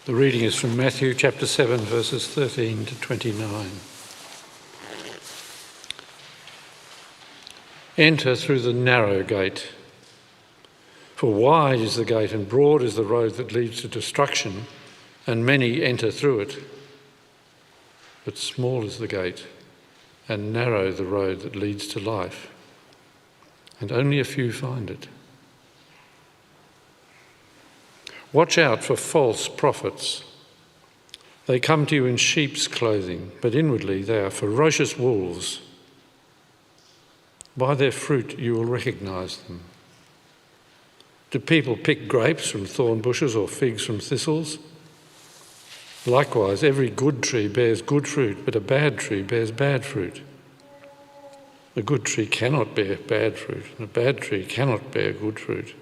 The reading is from Matthew chapter 7, verses 13 to 29. Enter through the narrow gate, for wide is the gate and broad is the road that leads to destruction, and many enter through it. But small is the gate, and narrow the road that leads to life, and only a few find it. Watch out for false prophets. They come to you in sheep's clothing, but inwardly they are ferocious wolves. By their fruit you will recognise them. Do people pick grapes from thorn bushes or figs from thistles? Likewise, every good tree bears good fruit, but a bad tree bears bad fruit. A good tree cannot bear bad fruit, and a bad tree cannot bear good fruit.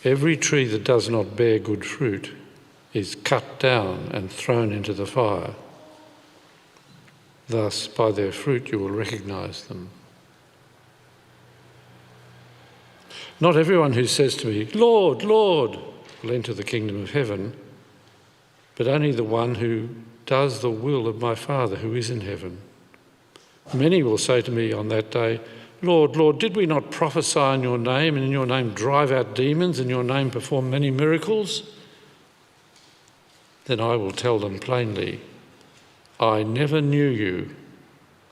Every tree that does not bear good fruit is cut down and thrown into the fire. Thus, by their fruit you will recognise them. Not everyone who says to me, "Lord, Lord," will enter the kingdom of heaven, but only the one who does the will of my Father who is in heaven. Many will say to me on that day, "Lord, Lord, did we not prophesy in your name, and in your name drive out demons, and in your name perform many miracles?" Then I will tell them plainly, "I never knew you.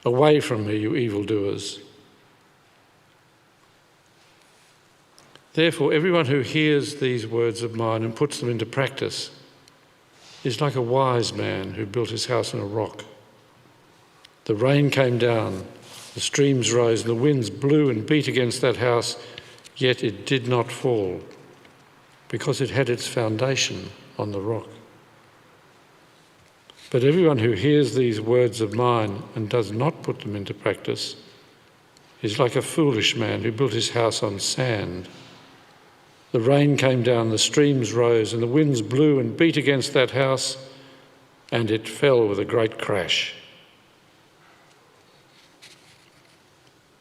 Away from me, you evildoers." Therefore, everyone who hears these words of mine and puts them into practice is like a wise man who built his house on a rock. The rain came down, the streams rose, and the winds blew and beat against that house, yet it did not fall, because it had its foundation on the rock. But everyone who hears these words of mine and does not put them into practice is like a foolish man who built his house on sand. The rain came down, the streams rose, and the winds blew and beat against that house, and it fell with a great crash.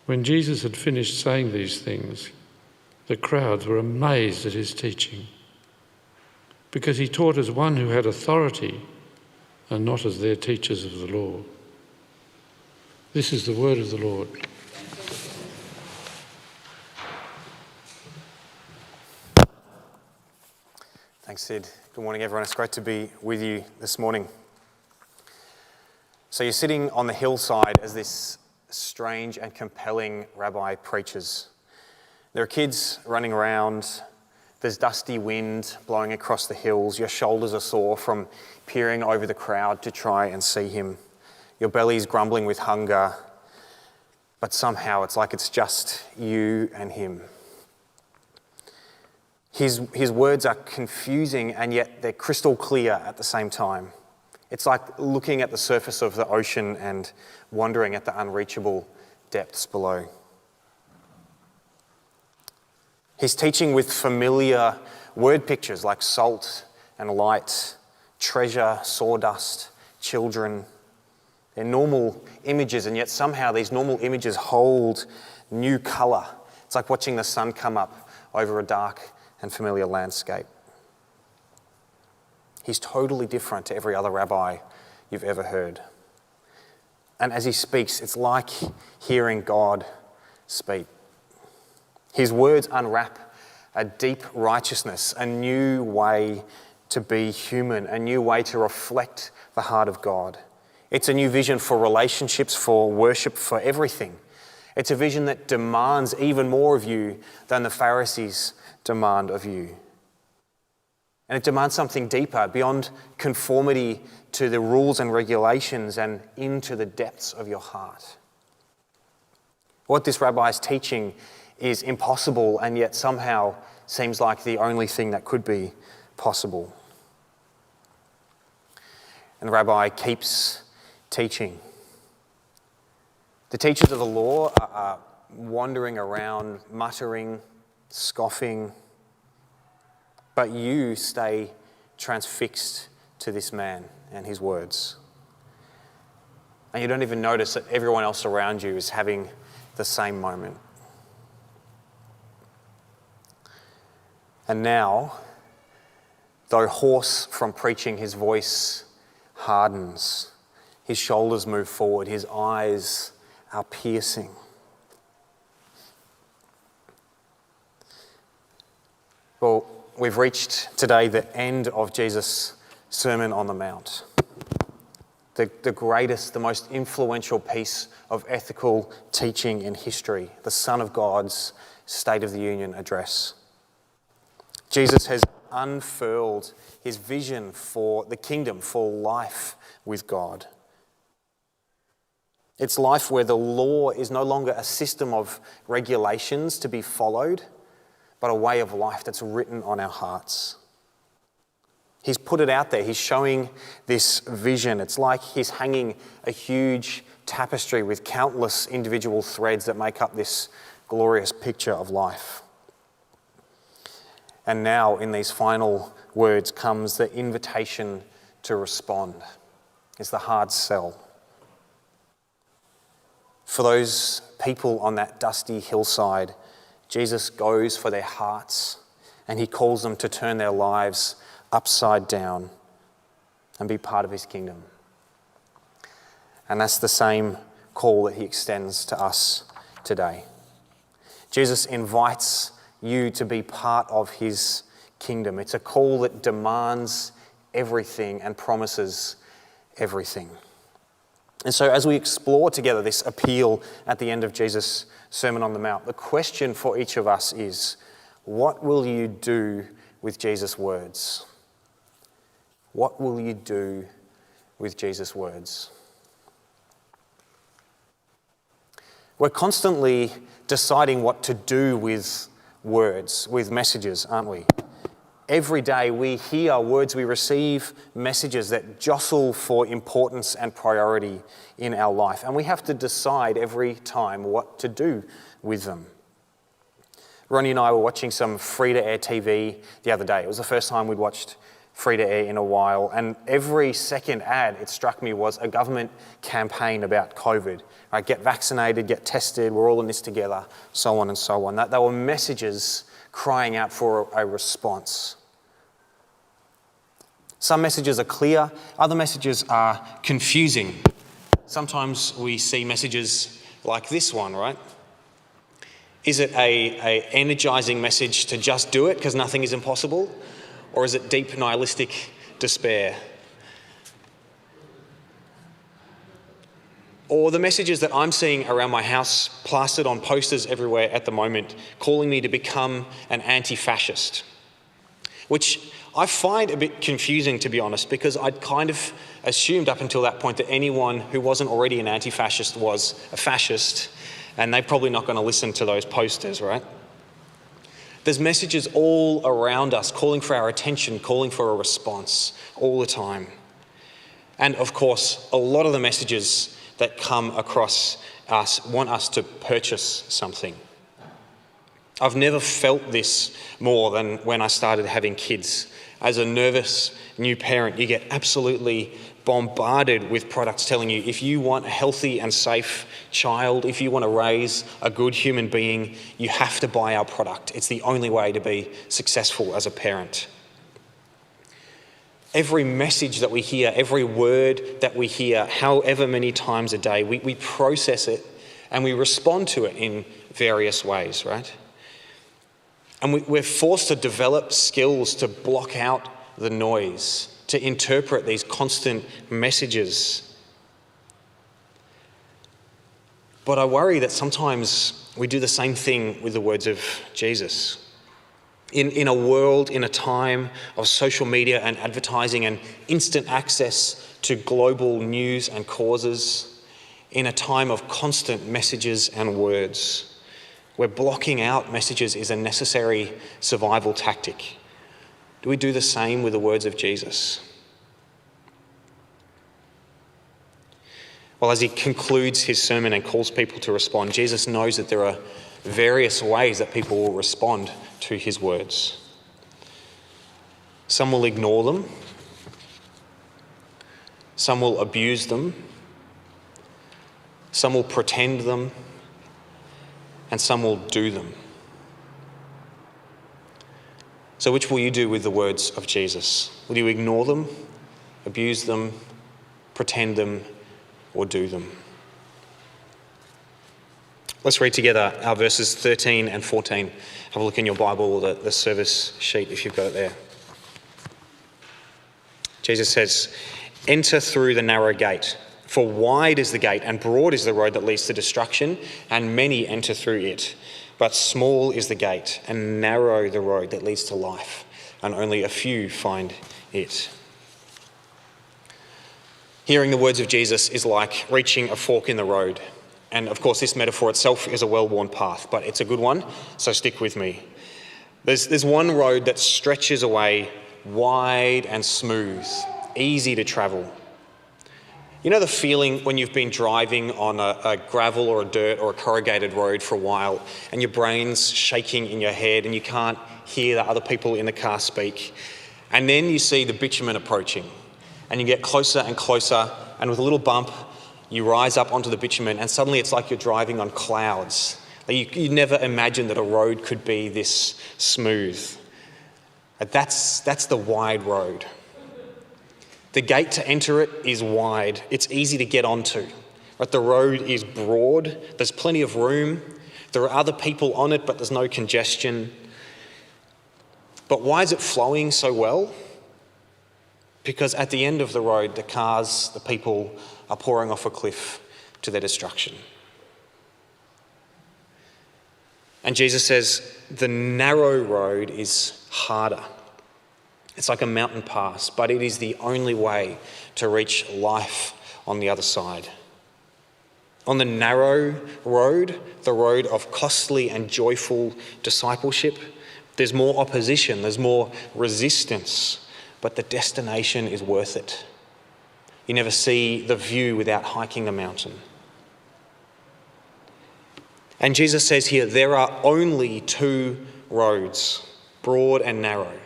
When Jesus had finished saying these things, the crowds were amazed at his teaching, because he taught as one who had authority and not as their teachers of the law. This is the word of the Lord. Thanks, Sid. Good morning, everyone. It's great to be with you this morning. So you're sitting on the hillside as this strange and compelling rabbi preaches. There are kids running around. There's dusty wind blowing across the hills. Your shoulders are sore from peering over the crowd to try and see him. Your belly's grumbling with hunger, but somehow it's like it's just you and him. His words are confusing, and yet they're crystal clear at the same time. It's like looking at the surface of the ocean and wondering at the unreachable depths below. He's teaching with familiar word pictures like salt and light, treasure, sawdust, children. They're normal images, and yet somehow these normal images hold new colour. It's like watching the sun come up over a dark and familiar landscape. He's totally different to every other rabbi you've ever heard. And as he speaks, it's like hearing God speak. His words unwrap a deep righteousness, a new way to be human, a new way to reflect the heart of God. It's a new vision for relationships, for worship, for everything. It's a vision that demands even more of you than the Pharisees demand of you. And it demands something deeper, beyond conformity to the rules and regulations and into the depths of your heart. What this rabbi is teaching is impossible, and yet somehow seems like the only thing that could be possible. And the rabbi keeps teaching. The teachers of the law are wandering around, muttering, scoffing, but you stay transfixed to this man and his words. And you don't even notice that everyone else around you is having the same moment. And now, Though hoarse from preaching, his voice hardens. His shoulders move forward. His eyes are piercing. Well, we've reached today the end of Jesus' Sermon on the Mount. The greatest, the most influential piece of ethical teaching in history, the Son of God's State of the Union address. Jesus has unfurled his vision for the kingdom, for life with God. It's life where the law is no longer a system of regulations to be followed, but a way of life that's written on our hearts. He's put it out there. He's showing this vision. It's like he's hanging a huge tapestry with countless individual threads that make up this glorious picture of life. And now, in these final words, comes the invitation to respond. It's the hard sell. For those people on that dusty hillside, Jesus goes for their hearts, and he calls them to turn their lives upside down and be part of his kingdom. And that's the same call that he extends to us today. Jesus invites you to be part of his kingdom. It's a call that demands everything and promises everything. And so as we explore together this appeal at the end of Jesus' Sermon on the Mount, the question for each of us is, what will you do with Jesus' words? What will you do with Jesus' words? We're constantly deciding what to do with words, with messages, aren't we? Every day we hear words, we receive messages that jostle for importance and priority in our life. And we have to decide every time what to do with them. Ronnie and I were watching some free-to-air TV the other day. It was the first time we'd watched free-to-air in a while. And every second ad, it struck me, was a government campaign about COVID. Right? Get vaccinated, get tested, we're all in this together, so on and so on. They were messages crying out for a response. Some messages are clear, other messages are confusing. Sometimes we see messages like this one, right? Is it a energizing message to just do it because nothing is impossible? Or is it deep nihilistic despair? Or the messages that I'm seeing around my house plastered on posters everywhere at the moment, calling me to become an anti-fascist, which I find a bit confusing, to be honest, because I'd kind of assumed up until that point that anyone who wasn't already an anti-fascist was a fascist, and they're probably not going to listen to those posters, right? There's messages all around us calling for our attention, calling for a response all the time. And of course, a lot of the messages that come across us want us to purchase something. I've never felt this more than when I started having kids. As a nervous new parent, you get absolutely bombarded with products telling you if you want a healthy and safe child, if you want to raise a good human being, you have to buy our product. It's the only way to be successful as a parent. Every message that we hear, every word that we hear, however many times a day, we process it and we respond to it in various ways, right? And we're forced to develop skills to block out the noise, to interpret these constant messages. But I worry that sometimes we do the same thing with the words of Jesus. In a world, in a time of social media and advertising and instant access to global news and causes, in a time of constant messages and words, where blocking out messages is a necessary survival tactic, do we do the same with the words of Jesus? Well, as he concludes his sermon and calls people to respond, Jesus knows that there are various ways that people will respond to his words. Some will ignore them. Some will abuse them. Some will pretend them. And some will do them. So which will you do with the words of Jesus? Will you ignore them, abuse them, pretend them, or do them? Let's read together our verses 13 and 14. Have a look in your Bible or the service sheet if you've got it there. Jesus says, "Enter through the narrow gate, for wide is the gate and broad is the road that leads to destruction, and many enter through it. But small is the gate and narrow the road that leads to life, and only a few find it." Hearing the words of Jesus is like reaching a fork in the road. And of course, this metaphor itself is a well-worn path, but it's a good one, so stick with me. There's one road that stretches away wide and smooth, easy to travel. You know the feeling when you've been driving on a gravel or a dirt or a corrugated road for a while and your brain's shaking in your head and you can't hear the other people in the car speak, and then you see the bitumen approaching and you get closer and closer, and with a little bump you rise up onto the bitumen and suddenly it's like you're driving on clouds. You never imagined that a road could be this smooth. That's the wide road. The gate to enter it is wide. It's easy to get onto. But the road is broad. There's plenty of room. There are other people on it, but there's no congestion. But why is it flowing so well? Because at the end of the road, the cars, the people are pouring off a cliff to their destruction. And Jesus says the narrow road is harder. It's like a mountain pass, but it is the only way to reach life on the other side. On the narrow road, the road of costly and joyful discipleship, there's more opposition, there's more resistance, but the destination is worth it. You never see the view without hiking the mountain. And Jesus says here, there are only two roads, broad and narrow.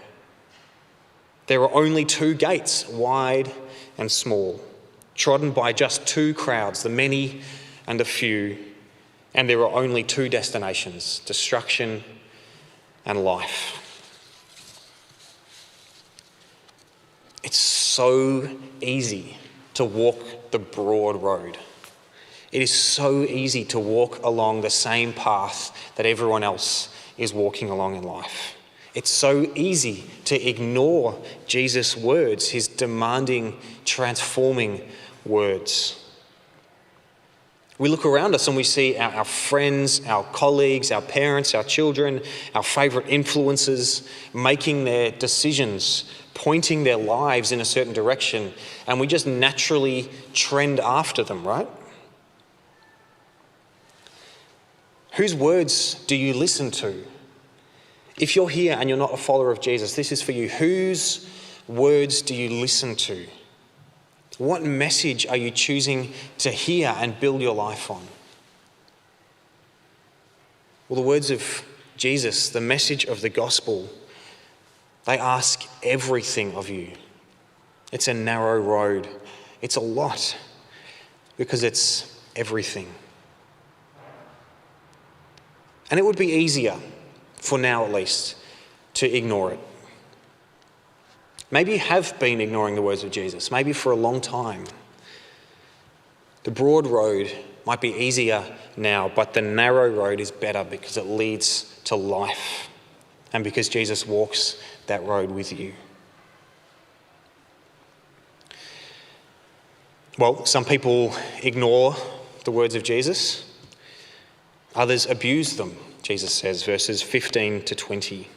There are only two gates, wide and small, trodden by just two crowds, the many and the few. And there are only two destinations, destruction and life. It's so easy to walk the broad road. It is so easy to walk along the same path that everyone else is walking along in life. It's so easy to ignore Jesus' words, his demanding, transforming words. We look around us and we see our friends, our colleagues, our parents, our children, our favourite influencers making their decisions, pointing their lives in a certain direction, and we just naturally trend after them, right? Whose words do you listen to? If you're here and you're not a follower of Jesus, this is for you. Whose words do you listen to? What message are you choosing to hear and build your life on? Well, the words of Jesus, the message of the gospel, they ask everything of you. It's a narrow road. It's a lot because it's everything. And it would be easier, for now at least, to ignore it. Maybe you have been ignoring the words of Jesus, maybe for a long time. The broad road might be easier now, but the narrow road is better because it leads to life and because Jesus walks that road with you. Well, some people ignore the words of Jesus. Others abuse them, Jesus says, verses 15 to 20.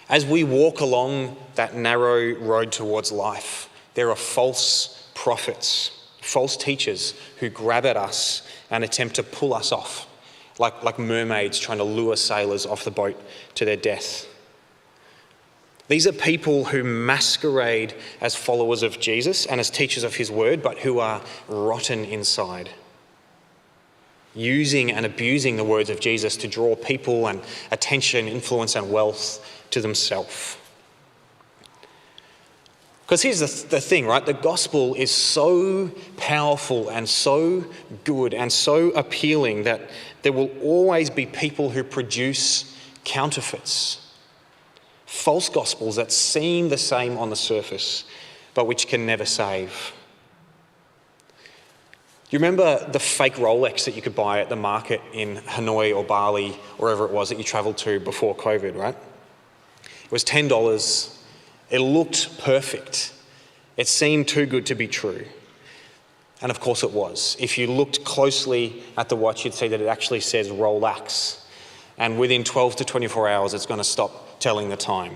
As we walk along that narrow road towards life, there are false prophets, false teachers who grab at us and attempt to pull us off, like mermaids trying to lure sailors off the boat to their death. These are people who masquerade as followers of Jesus and as teachers of his word, but who are rotten inside, using and abusing the words of Jesus to draw people and attention, influence and wealth to themselves. Because here's the thing, right? The gospel is so powerful and so good and so appealing that there will always be people who produce counterfeits. false gospels that seem the same on the surface, but which can never save. You remember the fake Rolex that you could buy at the market in Hanoi or Bali, wherever it was that you travelled to before COVID, right? It was $10. It looked perfect. It seemed too good to be true. And of course it was. If you looked closely at the watch, you'd see that it actually says Rolex. And within 12 to 24 hours, it's going to stop telling the time.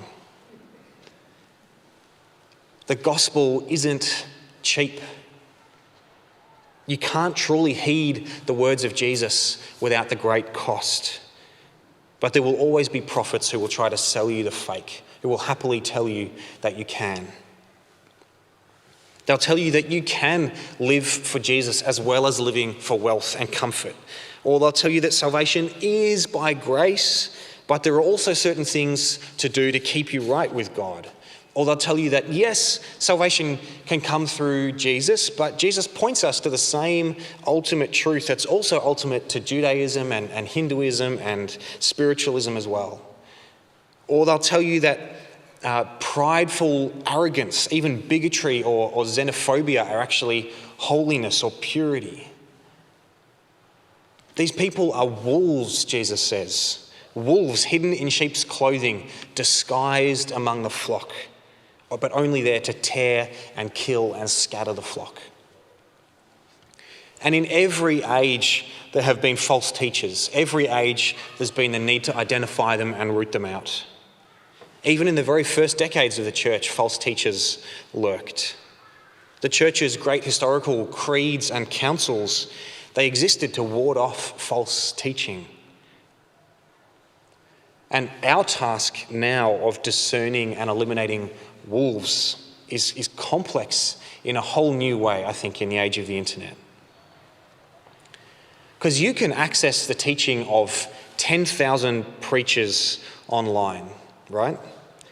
The gospel isn't cheap. You can't truly heed the words of Jesus without the great cost. But there will always be prophets who will try to sell you the fake, who will happily tell you that you can. They'll tell you that you can live for Jesus as well as living for wealth and comfort. Or they'll tell you that salvation is by grace, but there are also certain things to do to keep you right with God. Or they'll tell you that, yes, salvation can come through Jesus, but Jesus points us to the same ultimate truth that's also ultimate to Judaism and Hinduism and spiritualism as well. Or they'll tell you that prideful arrogance, even bigotry or xenophobia are actually holiness or purity. These people are wolves, Jesus says. Wolves hidden in sheep's clothing, disguised among the flock, but only there to tear and kill and scatter the flock. And in every age, there have been false teachers. Every age, there's been the need to identify them and root them out. Even in the very first decades of the church, false teachers lurked. The church's great historical creeds and councils, they existed to ward off false teaching. And our task now of discerning and eliminating wolves is complex in a whole new way, I think, in the age of the internet. Because you can access the teaching of 10,000 preachers online, right?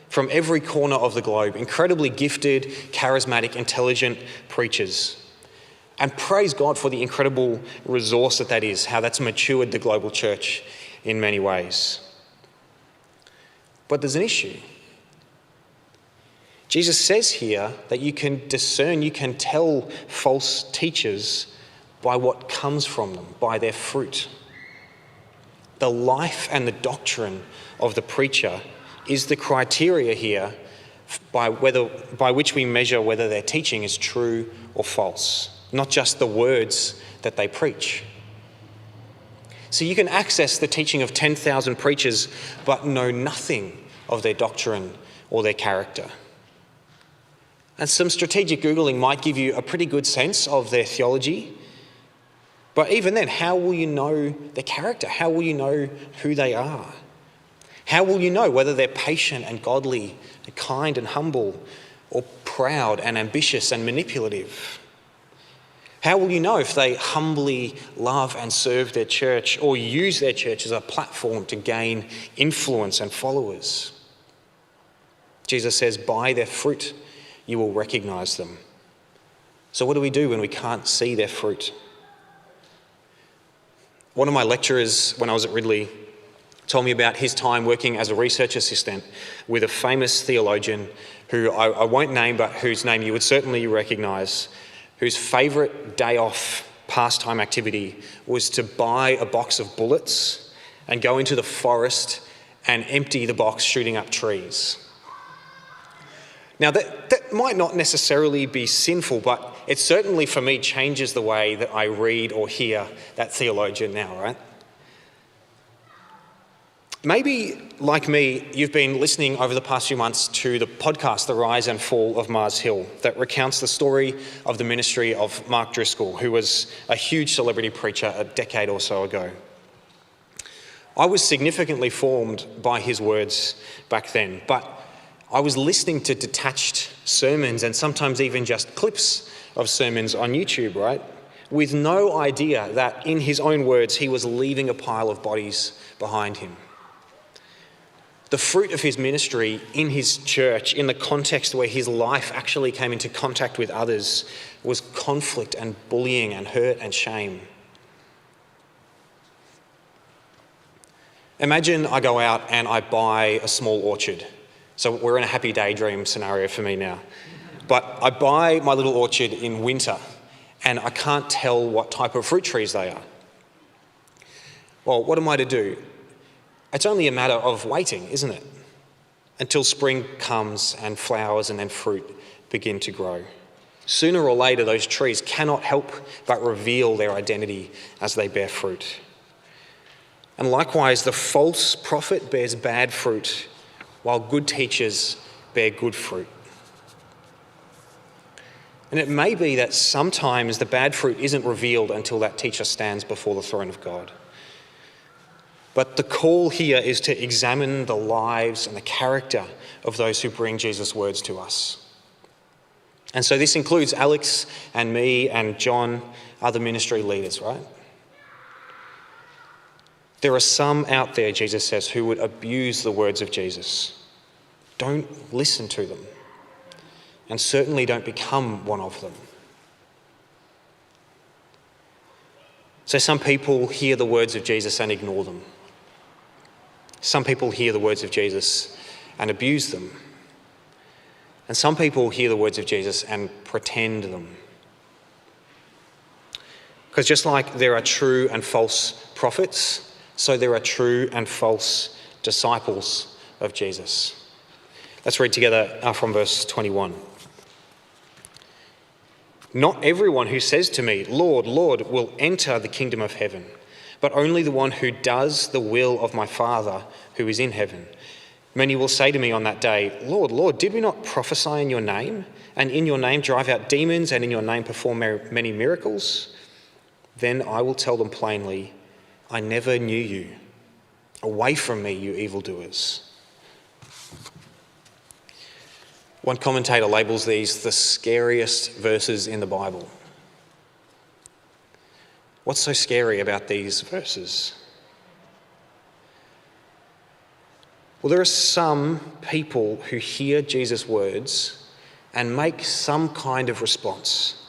From every corner of the globe, incredibly gifted, charismatic, intelligent preachers. And praise God for the incredible resource that is, how that's matured the global church in many ways. But there's an issue. Jesus says here that you can discern, you can tell false teachers by what comes from them, by their fruit. The life and the doctrine of the preacher is the criteria here by which we measure whether their teaching is true or false, not just the words that they preach. So you can access the teaching of 10,000 preachers but know nothing of their doctrine or their character. And some strategic Googling might give you a pretty good sense of their theology. But even then, how will you know their character? How will you know who they are? How will you know whether they're patient and godly, and kind and humble, or proud and ambitious and manipulative? How will you know if they humbly love and serve their church or use their church as a platform to gain influence and followers? Jesus says, by their fruit you will recognize them. So what do we do when we can't see their fruit? One of my lecturers when I was at Ridley told me about his time working as a research assistant with a famous theologian who I won't name, but whose name you would certainly recognise, whose favourite day off pastime activity was to buy a box of bullets and go into the forest and empty the box shooting up trees. Now that might not necessarily be sinful, but it certainly for me changes the way that I read or hear that theologian now, right? Maybe, like me, you've been listening over the past few months to the podcast, The Rise and Fall of Mars Hill, that recounts the story of the ministry of Mark Driscoll, who was a huge celebrity preacher a decade or so ago. I was significantly formed by his words back then, but I was listening to detached sermons and sometimes even just clips of sermons on YouTube, right? With no idea that, in his own words, he was leaving a pile of bodies behind him. The fruit of his ministry in his church, in the context where his life actually came into contact with others, was conflict and bullying and hurt and shame. Imagine I go out and I buy a small orchard, So we're in a happy daydream scenario for me now. But I buy my little orchard in winter and I can't tell what type of fruit trees they are. Well, what am I to do? It's only a matter of waiting, isn't it? Until spring comes and flowers and then fruit begin to grow. Sooner or later, those trees cannot help but reveal their identity as they bear fruit. And likewise, the false prophet bears bad fruit, while good teachers bear good fruit. And it may be that sometimes the bad fruit isn't revealed until that teacher stands before the throne of God. But the call here is to examine the lives and the character of those who bring Jesus' words to us. And so this includes Alex and me and John, other ministry leaders, right? There are some out there, Jesus says, who would abuse the words of Jesus. Don't listen to them. And certainly don't become one of them. So some people hear the words of Jesus and ignore them. Some people hear the words of Jesus and abuse them. And some people hear the words of Jesus and pretend them. Because just like there are true and false prophets, so there are true and false disciples of Jesus. Let's read together from verse 21. Not everyone who says to me, Lord, Lord, will enter the kingdom of heaven, but only the one who does the will of my Father who is in heaven. Many will say to me on that day, Lord, Lord, did we not prophesy in your name, and in your name drive out demons, and in your name perform many miracles? Then I will tell them plainly, I never knew you. Away from me, you evildoers. One commentator labels these the scariest verses in the Bible. What's so scary about these verses? Well, there are some people who hear Jesus' words and make some kind of response,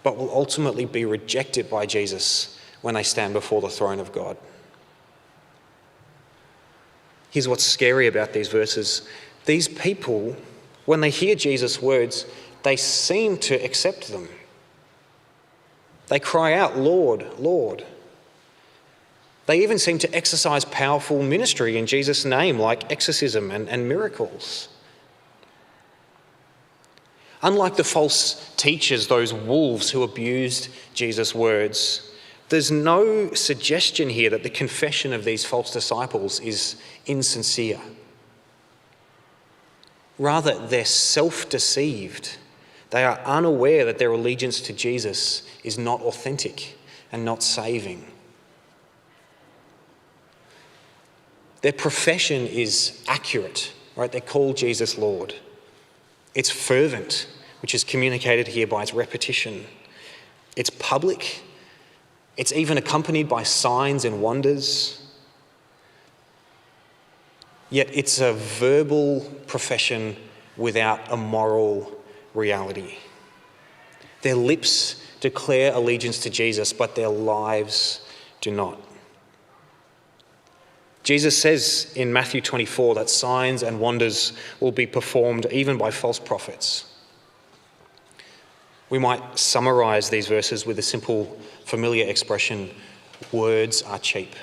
but will ultimately be rejected by Jesus when they stand before the throne of God. Here's what's scary about these verses. These people, when they hear Jesus' words, they seem to accept them. They cry out, Lord, Lord. They even seem to exercise powerful ministry in Jesus' name, like exorcism and miracles. Unlike the false teachers, those wolves who abused Jesus' words, there's no suggestion here that the confession of these false disciples is insincere. Rather, they're self-deceived. They are unaware that their allegiance to Jesus is not authentic and not saving. Their profession is accurate, right? They call Jesus Lord. It's fervent, which is communicated here by its repetition. It's public. It's even accompanied by signs and wonders. Yet it's a verbal profession without a moral reality. Their lips declare allegiance to Jesus, but their lives do not. Jesus says in Matthew 24 that signs and wonders will be performed even by false prophets. We might summarize these verses with a simple, familiar expression, words are cheap.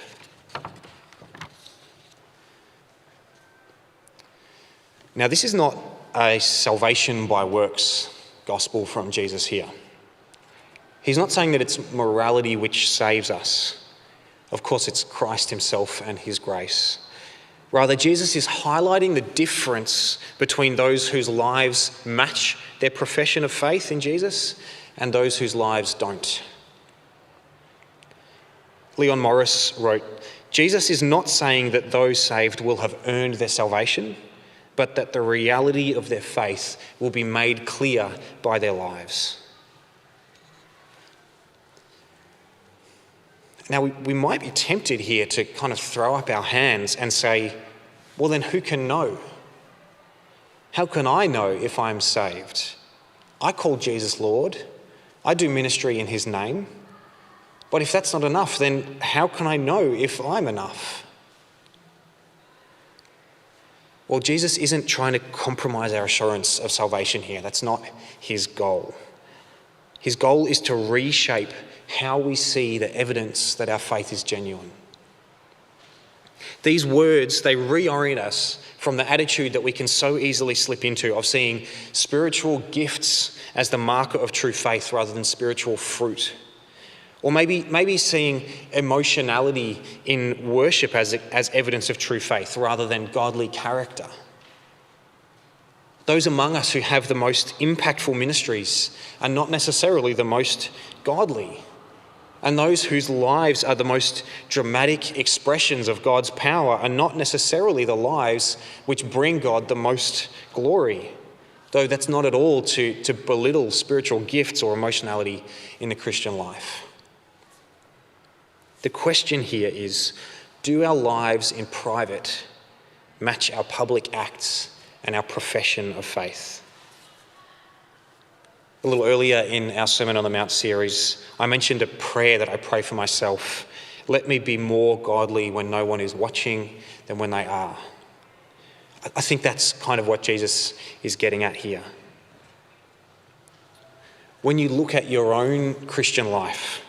Now, this is not a salvation by works gospel from Jesus here. He's not saying that it's morality which saves us. Of course, it's Christ himself and his grace. Rather, Jesus is highlighting the difference between those whose lives match their profession of faith in Jesus and those whose lives don't. Leon Morris wrote, Jesus is not saying that those saved will have earned their salvation, but that the reality of their faith will be made clear by their lives. Now, we might be tempted here to kind of throw up our hands and say, well, then who can know? How can I know if I'm saved? I call Jesus Lord. I do ministry in his name. But if that's not enough, then how can I know if I'm enough? Well, Jesus isn't trying to compromise our assurance of salvation here. That's not his goal. His goal is to reshape how we see the evidence that our faith is genuine. These words, they reorient us from the attitude that we can so easily slip into of seeing spiritual gifts as the marker of true faith rather than spiritual fruit. Or maybe seeing emotionality in worship as evidence of true faith rather than godly character. Those among us who have the most impactful ministries are not necessarily the most godly. And those whose lives are the most dramatic expressions of God's power are not necessarily the lives which bring God the most glory. Though that's not at all to belittle spiritual gifts or emotionality in the Christian life. The question here is, do our lives in private match our public acts and our profession of faith? A little earlier in our Sermon on the Mount series, I mentioned a prayer that I pray for myself. Let me be more godly when no one is watching than when they are. I think that's kind of what Jesus is getting at here. When you look at your own Christian life,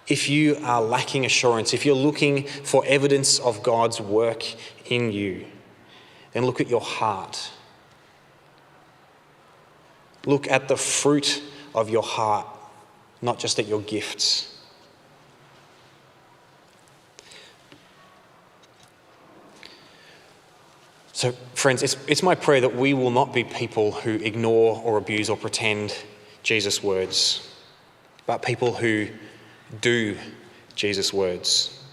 if you are lacking assurance, if you're looking for evidence of God's work in you, then look at your heart. Look at the fruit of your heart, not just at your gifts. So, friends, it's my prayer that we will not be people who ignore or abuse or pretend Jesus' words, but people who do Jesus' words.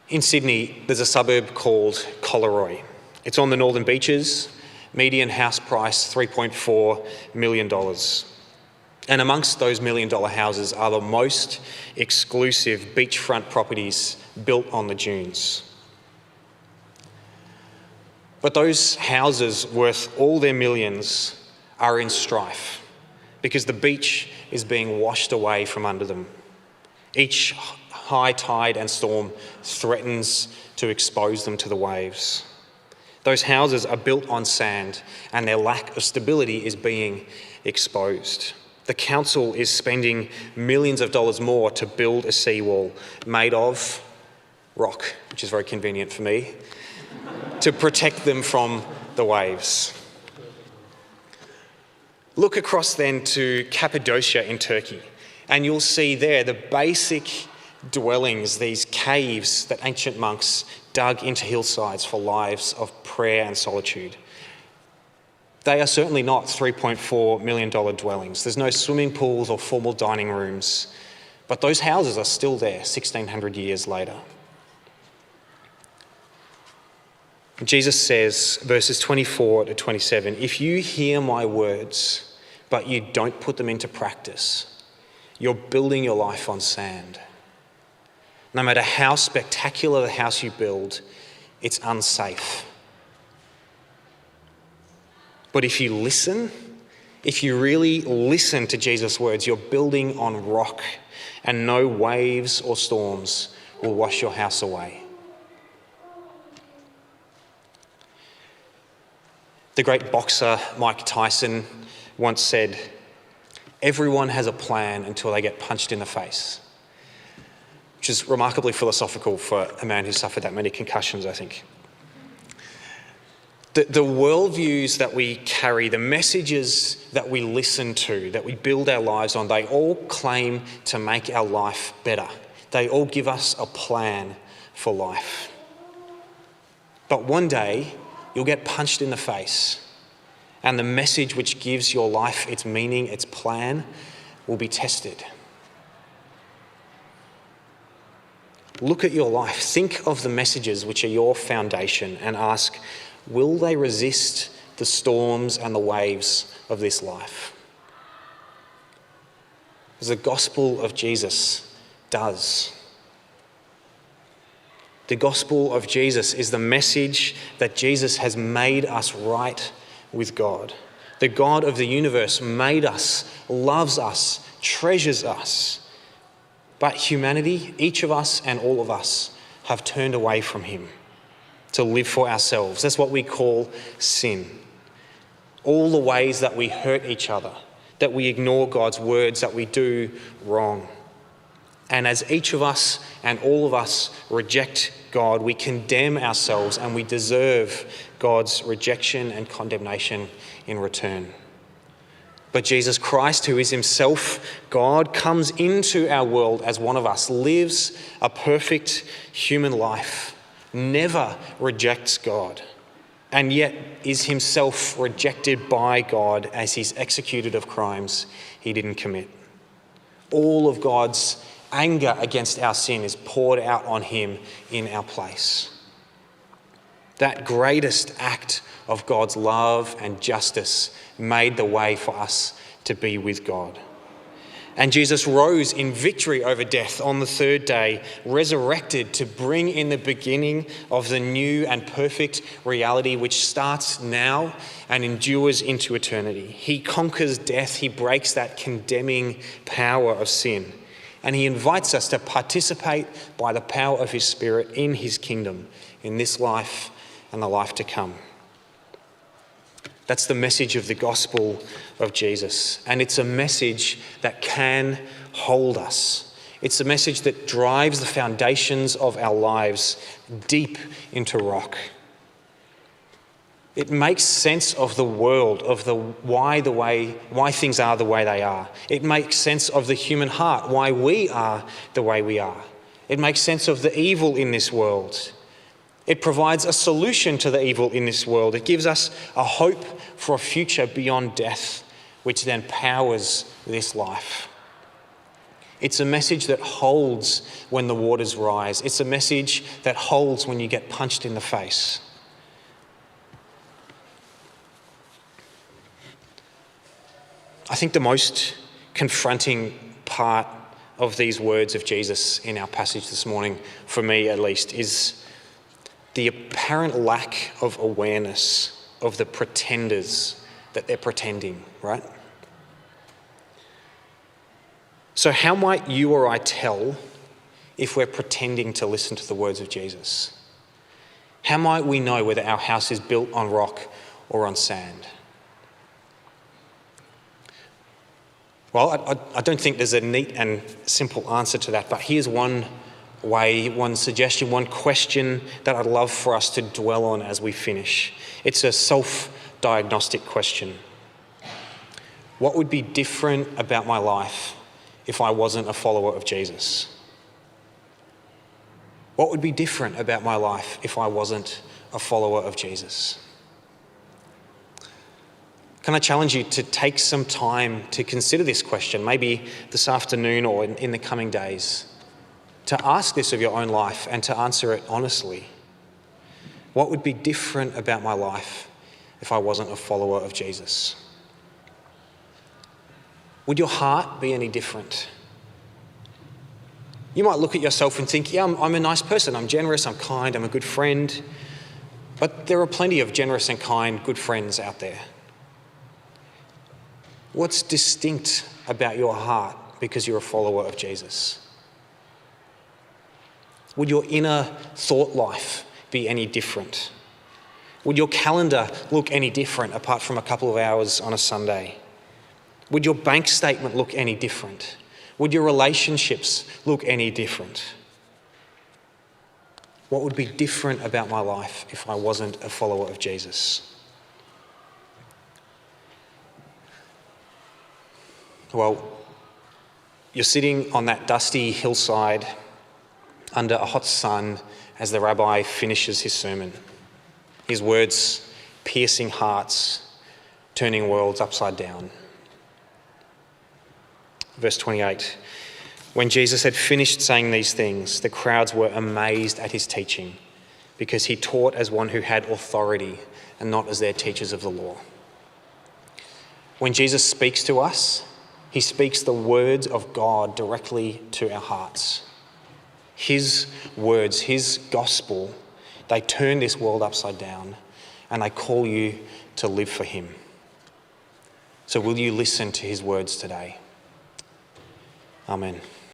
In Sydney, there's a suburb called Collaroy. It's on the northern beaches, median house price $3.4 million. And amongst those $1 million houses are the most exclusive beachfront properties built on the dunes. But those houses worth all their millions are in strife because the beach is being washed away from under them. Each high tide and storm threatens to expose them to the waves. Those houses are built on sand and their lack of stability is being exposed. The council is spending millions of dollars more to build a seawall made of rock, which is very convenient for me, to protect them from the waves. Look across then to Cappadocia in Turkey, and you'll see there the basic dwellings, these caves that ancient monks dug into hillsides for lives of prayer and solitude. They are certainly not $3.4 million dwellings. There's no swimming pools or formal dining rooms, but those houses are still there 1,600 years later. Jesus says, verses 24 to 27, if you hear my words, but you don't put them into practice, you're building your life on sand. No matter how spectacular the house you build, it's unsafe. But if you listen, if you really listen to Jesus' words, you're building on rock, and no waves or storms will wash your house away. The great boxer Mike Tyson once said, everyone has a plan until they get punched in the face, which is remarkably philosophical for a man who suffered that many concussions, I think. The worldviews that we carry, the messages that we listen to, that we build our lives on, they all claim to make our life better. They all give us a plan for life. But one day, you'll get punched in the face, and the message which gives your life its meaning, its plan, will be tested. Look at your life. Think of the messages which are your foundation and ask, will they resist the storms and the waves of this life? As the gospel of Jesus does. The gospel of Jesus is the message that Jesus has made us right with God. The God of the universe made us, loves us, treasures us. But humanity, each of us and all of us, have turned away from him. to live for ourselves. That's what we call sin. All the ways that we hurt each other, that we ignore God's words, that we do wrong. And as each of us and all of us reject God, we condemn ourselves and we deserve God's rejection and condemnation in return. But Jesus Christ, who is himself God, comes into our world as one of us, lives a perfect human life, never rejects God, and yet is himself rejected by God as he's executed of crimes he didn't commit. All of God's anger against our sin is poured out on him in our place. That greatest act of God's love and justice made the way for us to be with God. And Jesus rose in victory over death on the third day, resurrected to bring in the beginning of the new and perfect reality which starts now and endures into eternity. He conquers death. He breaks that condemning power of sin. And he invites us to participate by the power of his Spirit in his kingdom in this life and the life to come. That's the message of the gospel of Jesus. And it's a message that can hold us. It's a message that drives the foundations of our lives deep into rock. It makes sense of the world, of why things are the way they are. It makes sense of the human heart, why we are the way we are. It makes sense of the evil in this world. It provides a solution to the evil in this world. It gives us a hope for a future beyond death, which then powers this life. It's a message that holds when the waters rise. It's a message that holds when you get punched in the face. I think the most confronting part of these words of Jesus in our passage this morning, for me at least, is the apparent lack of awareness of the pretenders that they're pretending, right? So how might you or I tell if we're pretending to listen to the words of Jesus? How might we know whether our house is built on rock or on sand? Well, I don't think there's a neat and simple answer to that, but here's one way, one suggestion, one question that I'd love for us to dwell on as we finish. It's a self-diagnostic question. What would be different about my life if I wasn't a follower of Jesus? What would be different about my life if I wasn't a follower of Jesus? Can I challenge you to take some time to consider this question, maybe this afternoon or in the coming days, to ask this of your own life and to answer it honestly? What would be different about my life if I wasn't a follower of Jesus? Would your heart be any different? You might look at yourself and think, yeah, I'm a nice person, I'm generous, I'm kind, I'm a good friend. But there are plenty of generous and kind, good friends out there. What's distinct about your heart because you're a follower of Jesus? Would your inner thought life be any different? Would your calendar look any different apart from a couple of hours on a Sunday? Would your bank statement look any different? Would your relationships look any different? What would be different about my life if I wasn't a follower of Jesus? Well, you're sitting on that dusty hillside under a hot sun as the rabbi finishes his sermon. His words piercing hearts, turning worlds upside down. Verse 28, when Jesus had finished saying these things, the crowds were amazed at his teaching because he taught as one who had authority and not as their teachers of the law. When Jesus speaks to us, he speaks the words of God directly to our hearts. His words, his gospel, they turn this world upside down and they call you to live for him. So will you listen to his words today? Amen.